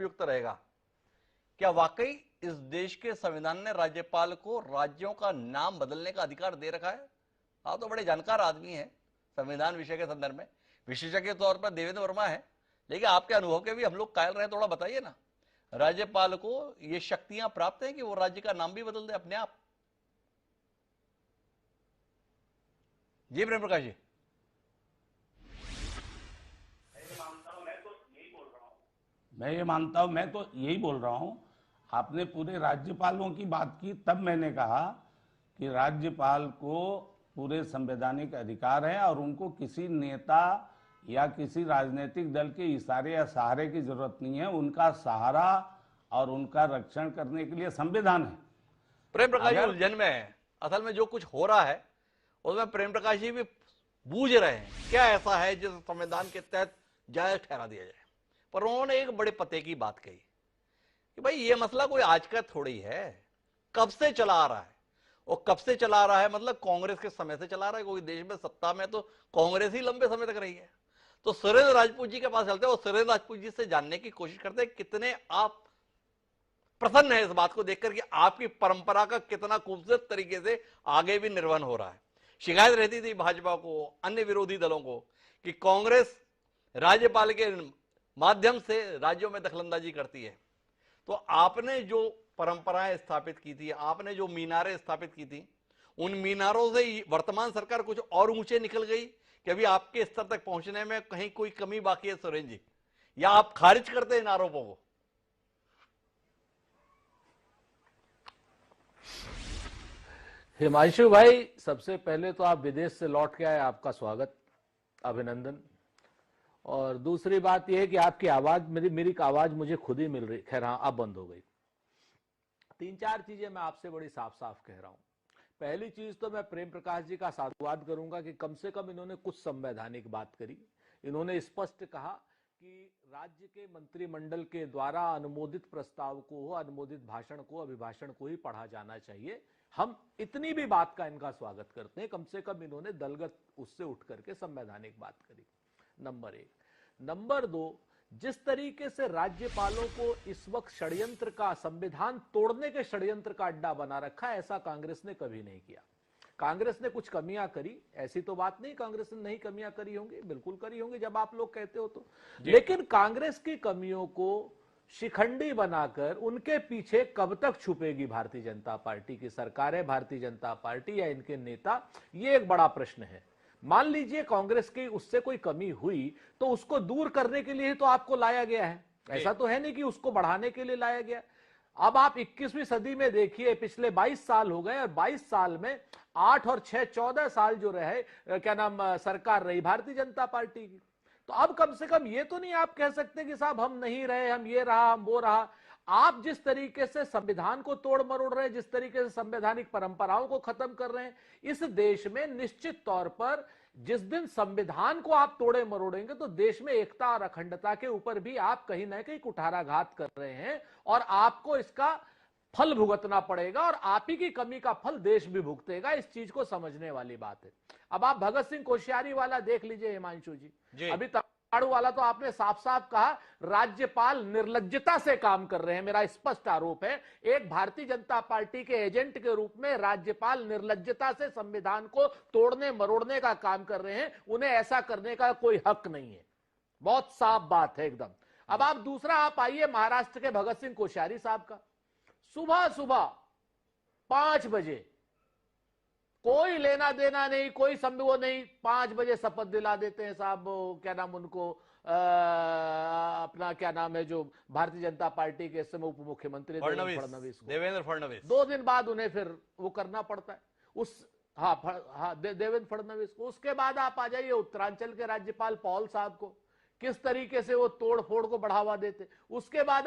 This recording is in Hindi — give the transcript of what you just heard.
उपयुक्त रहेगा। क्या वाकई इस देश के संविधान ने राज्यपाल को राज्यों का नाम बदलने का अधिकार दे रखा है? आप तो बड़े जानकार आदमी हैं संविधान विषय के संदर्भ में, विशेषज्ञ के तौर पर देवेंद्र वर्मा है, लेकिन आपके अनुभव के भी हम लोग कायल रहे, थोड़ा बताइए ना। राज्यपाल को ये शक्तियां प्राप्त हैं कि वो राज्य का नाम भी बदल दे अपने आप? जी प्रेम प्रकाश जी। मैं ये मानता हूं, मैं तो यही बोल रहा हूं। आपने पूरे राज्यपालों की बात की, तब मैंने कहा कि राज्यपाल को पूरे संवैधानिक अधिकार है और उनको किसी नेता या किसी राजनीतिक दल के इशारे या सहारे की जरूरत नहीं है। उनका सहारा और उनका रक्षण करने के लिए संविधान है। प्रेम प्रकाश जी उलझन में है, असल में जो कुछ हो रहा है उसमें प्रेम प्रकाश जी भी बूझ रहे हैं क्या ऐसा है जिस संविधान के तहत जायज ठहरा दिया जाए। पर उन्होंने एक बड़े पते की बात कही कि भाई ये मसला कोई आज का थोड़ी है, कब से चला आ रहा है। और कब से चला आ रहा है मतलब कांग्रेस के समय से चला रहा है। कोई देश में सत्ता में तो कांग्रेस ही लंबे समय तक रही है। तो सुरेंद्र राजपूत जी के पास चलते हैं और सुरेंद्र राजपूत जी से जानने की कोशिश करते हैं कितने आप प्रसन्न है इस बात को देखकर कि आपकी परंपरा का कितना खूबसूरत तरीके से आगे भी निर्वहन हो रहा है। शिकायत रहती थी भाजपा को, अन्य विरोधी दलों को, कि कांग्रेस राज्यपाल के माध्यम से राज्यों में दखलंदाजी करती है। तो आपने जो परंपराएं स्थापित की थी, आपने जो मीनारें स्थापित की थी, उन मीनारों से वर्तमान सरकार कुछ और ऊंचे निकल गई कि अभी आपके स्तर तक पहुंचने में कहीं कोई कमी बाकी है सुरेंद्र जी, या आप खारिज करते हैं इन आरोपों को? हिमांशु भाई, सबसे पहले तो आप विदेश से लौट के आए, आपका स्वागत, अभिनंदन। और दूसरी बात यह है कि आपकी आवाज, मेरी आवाज मुझे खुद ही मिल रही। खैर हाँ, अब बंद हो गई। तीन चार चीजें मैं आपसे बड़ी साफ साफ कह रहा हूं। पहली चीज तो मैं प्रेम प्रकाश जी का साधुवाद करूंगा कि कम से कम इन्होंने कुछ संवैधानिक बात करी। इन्होंने स्पष्ट कहा कि राज्य के मंत्रिमंडल के द्वारा अनुमोदित प्रस्ताव को, अनुमोदित भाषण को, अभिभाषण को ही पढ़ा जाना चाहिए। हम इतनी भी बात का इनका स्वागत करते हैं। कम से कम इन्होंने दलगत उससे उठ करके संवैधानिक बात करी, नंबर एक। नंबर दो, जिस तरीके से राज्यपालों को इस वक्त षड्यंत्र का, संविधान तोड़ने के षड्यंत्र का अड्डा बना रखा है, ऐसा कांग्रेस ने कभी नहीं किया। कांग्रेस ने कुछ कमियां करी, ऐसी तो बात नहीं कांग्रेस ने नहीं कमियां करी होंगी, बिल्कुल करी होंगी जब आप लोग कहते हो तो। लेकिन कांग्रेस की कमियों को शिखंडी बनाकर उनके पीछे कब तक छुपेगी भारतीय जनता पार्टी की सरकार है, भारतीय जनता पार्टी या इनके नेता, ये एक बड़ा प्रश्न है। मान लीजिए कांग्रेस की उससे कोई कमी हुई तो उसको दूर करने के लिए तो आपको लाया गया है, ऐसा तो है नहीं कि उसको बढ़ाने के लिए लाया गया। अब आप 21वीं सदी में देखिए, पिछले 22 साल हो गए और 22 साल में 8 और 6 14 साल जो रहे, क्या नाम, सरकार रही भारतीय जनता पार्टी की। तो अब कम से कम ये तो नहीं आप कह सकते कि साहब हम नहीं रहे, हम ये रहा, हम वो रहा। आप जिस तरीके से संविधान को तोड़ मरोड़ रहे हैं, जिस तरीके से संवैधानिक परंपराओं को खत्म कर रहे हैं, इस देश में निश्चित तौर पर जिस दिन संविधान को आप तोड़े मरोड़ेंगे तो देश में एकता और अखंडता के ऊपर भी आप कहीं ना कहीं कुठाराघात कर रहे हैं और आपको इसका फल भुगतना पड़ेगा और आप ही की कमी का फल देश भी भुगतेगा। इस चीज को समझने वाली बात है। अब आप भगत सिंह कोश्यारी वाला देख लीजिए हिमांशु जी। अभी तमिलनाडु वाला तो आपने साफ साफ कहा राज्यपाल निर्लज्जता से काम कर रहे हैं। मेरा स्पष्ट आरोप है, एक भारतीय जनता पार्टी के एजेंट के रूप में राज्यपाल निर्लज्जता से संविधान को तोड़ने मरोड़ने का काम कर रहे हैं। उन्हें ऐसा करने का कोई हक नहीं है, बहुत साफ बात है एकदम। अब आप दूसरा आप आइए महाराष्ट्र के भगत सिंह कोश्यारी साहब का। सुबह सुबह 5 बजे, कोई लेना देना नहीं, कोई वो नहीं, 5 बजे शपथ दिला देते हैं साहब, क्या नाम उनको, अपना क्या नाम है जो भारतीय जनता पार्टी के इस समय उप मुख्यमंत्री फडणवीस, देवेंद्र फडणवीस। 2 दिन बाद उन्हें फिर वो करना पड़ता है उस, देवेंद्र फडणवीस को। उसके बाद आप आ जाइए उत्तरांचल के राज्यपाल पॉल साहब को, किस तरीके से वो तोड़ फोड़ को बढ़ावा देते। उसके बाद